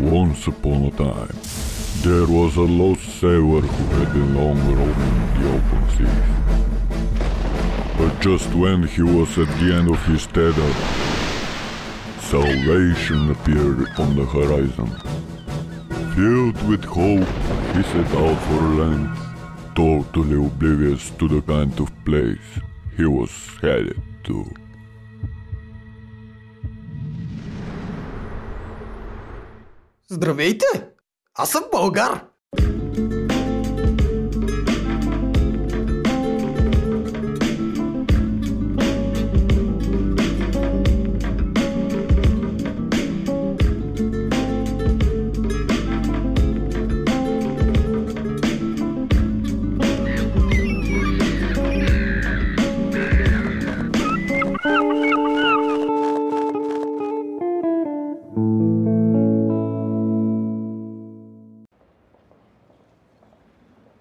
Once upon a time, there was a lost sailor who had been long roaming the open seas. But just when he was at the end of his tether, salvation appeared upon the horizon. Filled with hope, he set out for land, totally oblivious to the kind of place he was headed to. Здравейте! Аз съм българ!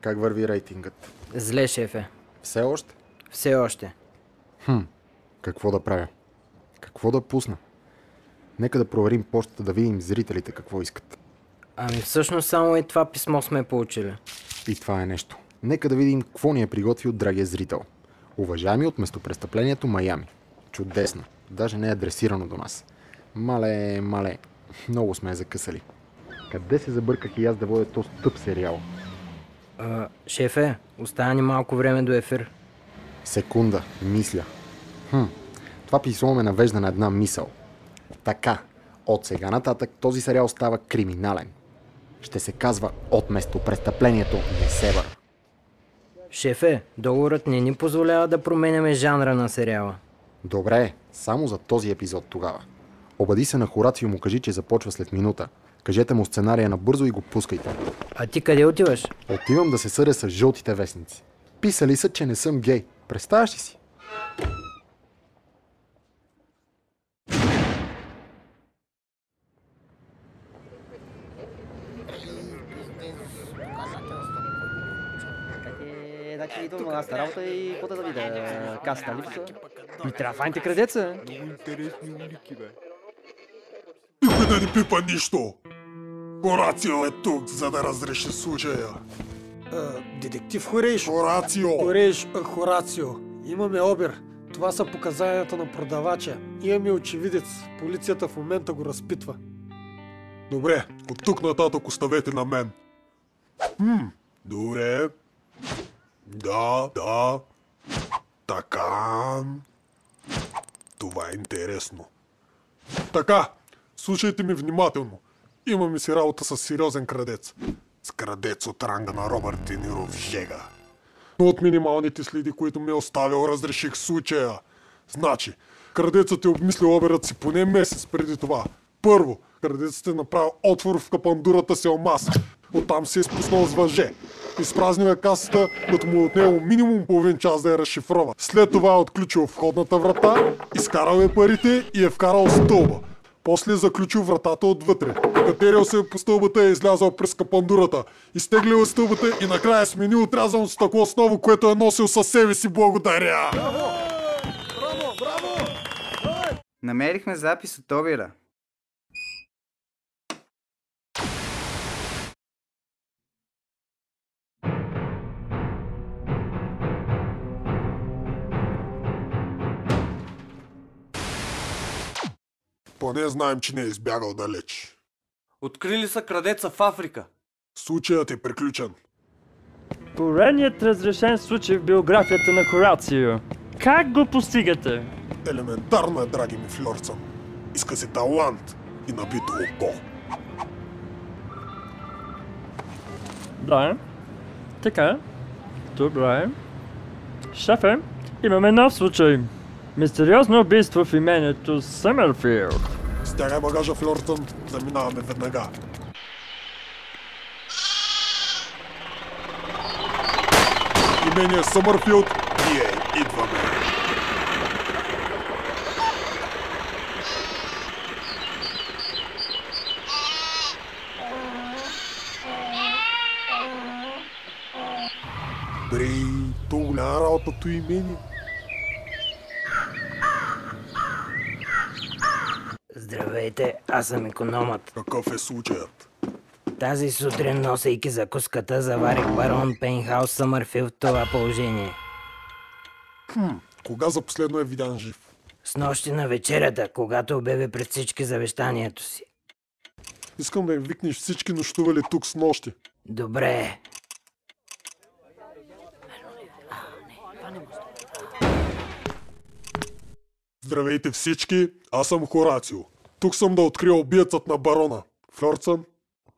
Как върви рейтингът? Зле, шефе. Все още? Все още. Какво да правя? Какво да пусна? Нека да проверим почтата, да видим зрителите какво искат. Ами всъщност само и това писмо сме получили. И това е нещо. Нека да видим какво ни е приготвил драгия зрител. Уважаеми от местопрестъплението Майами. Чудесно. Даже не е адресирано до нас. Мале. Много сме закъсали. Къде се забърках и аз да водя този тъп сериал? Шефе, остана ни малко време до ефир. Секунда, мисля. Това писмо ме навежда на една мисъл. Така, от сега нататък този сериал става криминален. Ще се казва От местопрестъплението Несебър. Шефе, договорът не ни позволява да променяме жанра на сериала. Добре, само за този епизод тогава. Обади се на Хорацио, му кажи, че започва след минута. Кажете му сценария набързо и го пускайте. А ти къде отиваш? Отивам да се съдя с жълтите вестници. Писали са, че не съм гей. Представяш ли си? Аз на работа и какво да видя? Каста липса? Ми трябва файните крадеца. Много интересни улики, бе. Никой да не пипа нищо! Хорацио е тук, за да разреши случая. Детектив Хорейш. Хорацио! Имаме обир. Това са показанията на продавача. Имаме очевидец. Полицията в момента го разпитва. Добре, от тук нататък оставете на мен. Добре. Да. Така. Това е интересно. Така, слушайте ми внимателно. Имаме си работа с сериозен крадец. С крадец от ранга на Робърт Де Ниро в жега. Но от минималните следи, които ми е оставил, разреших случая. Значи, крадецът е обмислил оберът си поне месец преди това. Първо, крадецът е направил отвор в капандурата си алмаз. Оттам се е спуснал с въже. Изпразнил е касата, като му отнело минимум половин час да я разшифрова. След това е отключил входната врата, изкарал е парите и е вкарал стълба. После е заключил вратата отвътре. Катерил се по стълбата и е излязъл през капандурата. Изтеглил е стълбата и накрая сменил отрязано стъкло с ново, което е носил със себе си. Благодаря! Браво! Намерихме запис от обира. Поне знаем, че не е избягал далеч. Открили са крадеца в Африка. Случаят е приключен. Поредният разрешен случай в биографията на Хорацио. Как го постигате? Елементарно е, драги ми Флорцън. Иска се талант и набито око. Да. Така. Добре. Шефе, имаме нов случай. Мистериозно убийство в имението Съмърфилд. Стягай багажа, Флортън. Заминаваме веднага. Имение Съмърфилд. Ние идваме. То голяма работа имение. Здравей. Здравейте, аз съм икономът. Какъв е случаят? Тази сутрин, носейки закуската, заварих барон Пейнхаус Съмърфилд в това положение. Кога за последно е видян жив? С нощи на вечерята, когато обяви пред всички завещанието си. Искам да им викнеш всички нощували тук с нощи. Добре. Здравейте всички, аз съм Хорацио. Тук съм да открия убиецът на барона. Флорцън?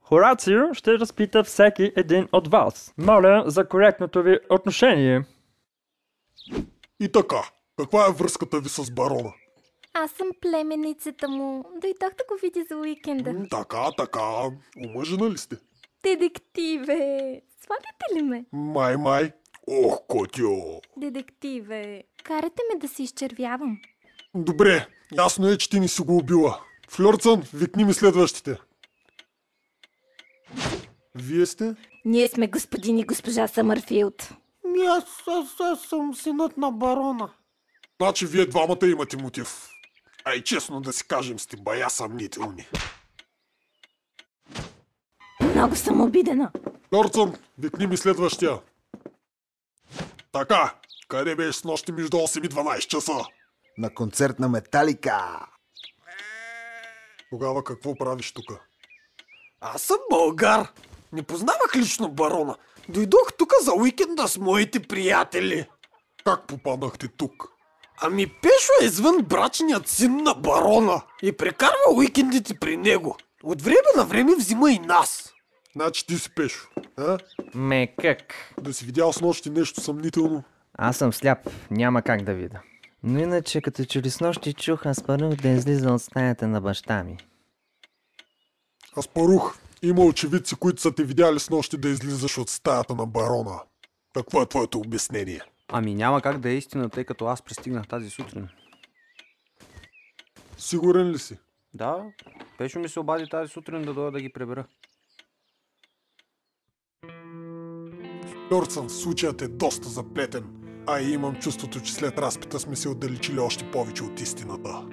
Хорацио ще разпита всеки един от вас. Моля за коректното ви отношение. И така, каква е връзката ви с барона? Аз съм племенницата му. Дойдох да го видя за уикенда. Така, омъжена ли сте? Детективе! Сваляте ли ме? Май. Ох, котио! Детективе, карате ме да се изчервявам. Добре, ясно е, че ти ни си го убила. Флорцън, викни ми следващите. Вие сте? Ние сме господин и госпожа Съмърфилд. Аз съм синът на барона. Значи вие двамата имате мотив. Ай, честно да си кажем, сте бая съмнителни. Много съм обидена. Флорцън, викни ми следващия. Така, къде беше с нощи между 8 и 12 часа? На концерт на Металика. Тогава какво правиш тука? Аз съм българ. Не познавах лично барона. Дойдох тук за уикенда с моите приятели. Как попаднахте тук? Ами Пешо е извън брачният син на барона и прекарва уикендите при него. От време на време взима и нас. Значи ти си Пешо, а? Как? Да си видял с нощи нещо съмнително? Аз съм сляп, няма как да видя. Но иначе, като че ли с нощи чух Аспарух да излиза от стаята на баща ми. Аспарух, има очевидци, които са те видяли с нощи да излизаш от стаята на барона. Какво е твоето обяснение? Ами няма как да е истина, тъй като аз пристигнах тази сутрин. Сигурен ли си? Да, Пешо ми се обади тази сутрин да дойда да ги прибера. Флорцън, случаят е доста заплетен, а и имам чувството, че след разпита сме се отдалечили още повече от истината.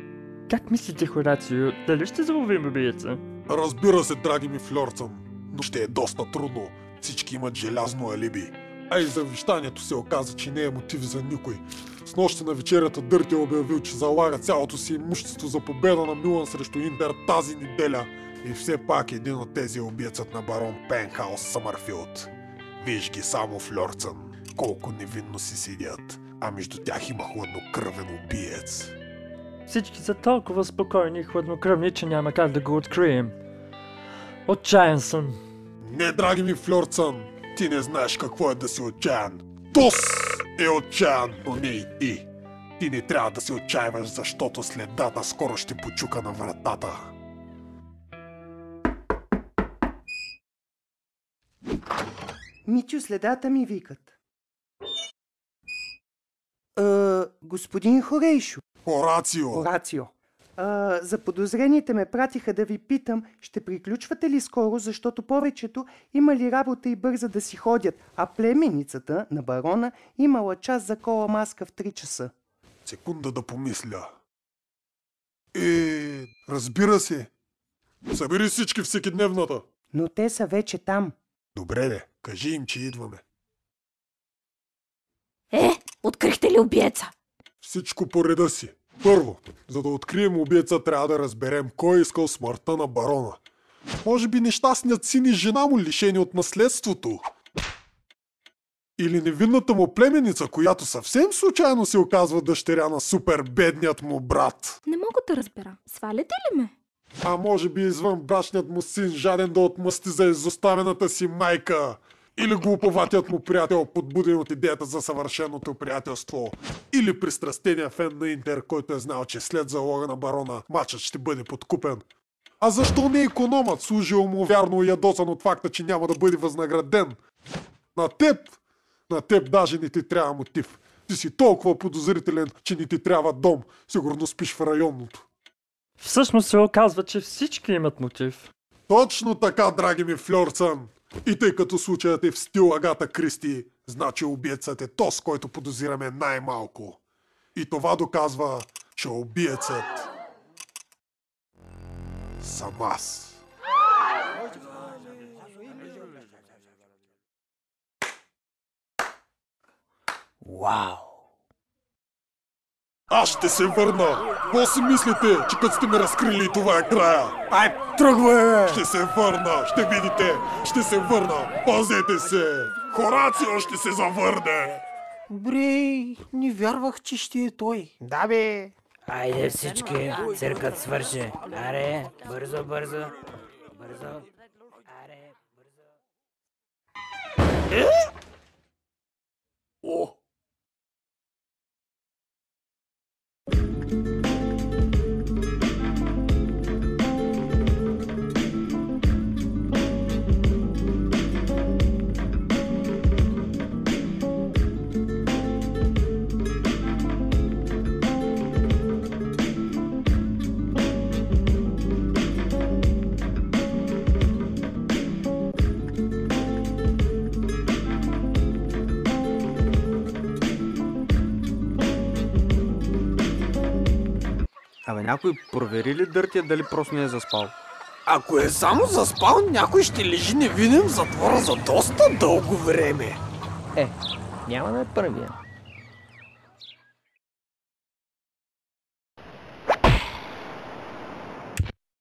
Как мислите, Хорацио, дали ще заловим убиеца? Разбира се, драги ми Флорцън, но ще е доста трудно. Всички имат желязно алиби. А и завещанието се оказа, че не е мотив за никой. С нощи на вечерята Дърти е обявил, че залага цялото си имущество за победа на Милан срещу Интер тази неделя. И все пак един от тези е убиецът на барон Пейнхаус Съмърфилд. Виж ги само, Флорцън, колко невинно си седят, а между тях има хладнокръвен убиец. Всички са толкова спокойни и хладнокръвни, че няма как да го открием. Отчаян съм. Не, драги ми Флорцън, ти не знаеш какво е да си отчаян. Тос е отчаян, но не и ти. Ти не трябва да се отчаиваш, защото следата скоро ще почука на вратата. Митю, следата ми викат. Господин Хорейшо. Хорацио. Заподозрените ме пратиха да ви питам, ще приключвате ли скоро, защото повечето имали работа и бърза да си ходят, а племенницата на барона имала час за кола маска в 3 часа. Секунда да помисля. Разбира се. Събери всички всекидневната. Но те са вече там. Добре де, кажи им, че идваме. Открихте ли убиеца? Всичко по реда си. Първо, за да открием убиеца, трябва да разберем кой е искал смъртта на барона. Може би нещастният син и жена му, лишени от наследството. Или невинната му племеница, която съвсем случайно се оказва дъщеря на супер бедният му брат. Не мога да разбера. Сваляте ли ме? А може би извън брачният му син, жаден да отмъсти за изоставената си майка. Или глуповатият му приятел, подбуден от идеята за съвършеното приятелство. Или пристрастения фен на Интер, който е знал, че след залога на барона матчът ще бъде подкупен. А защо не икономът, служил му вярно и ядосан от факта, че няма да бъде възнаграден? На теб даже не ти трябва мотив. Ти си толкова подозрителен, че не ти трябва дом. Сигурно спиш в районното. Всъщност се оказва, че всички имат мотив. Точно така, драги ми Флорцън. И тъй като случаят е в стил Агата Кристи, значи убиецът е тос, който подозираме най-малко. И това доказва, че убиецът съм аз. Вау! Аз ще се върна! Какво си мислите, че като сте ме разкрили това е края? Ай, тръгвай! Ще се върна, ще видите! Ще се върна! Пазете се! Хорацио ще се завърне! Бре, не вярвах, че ще е той. Да бе! Айде всички, циркът свърши. Аре, бързо, бързо. Бързо. Аре, бързо. О! Абе, някой провери ли Дъртия дали просто не е заспал? Ако е само заспал, някой ще лежи невинен в затвора за доста дълго време. Няма да е първия.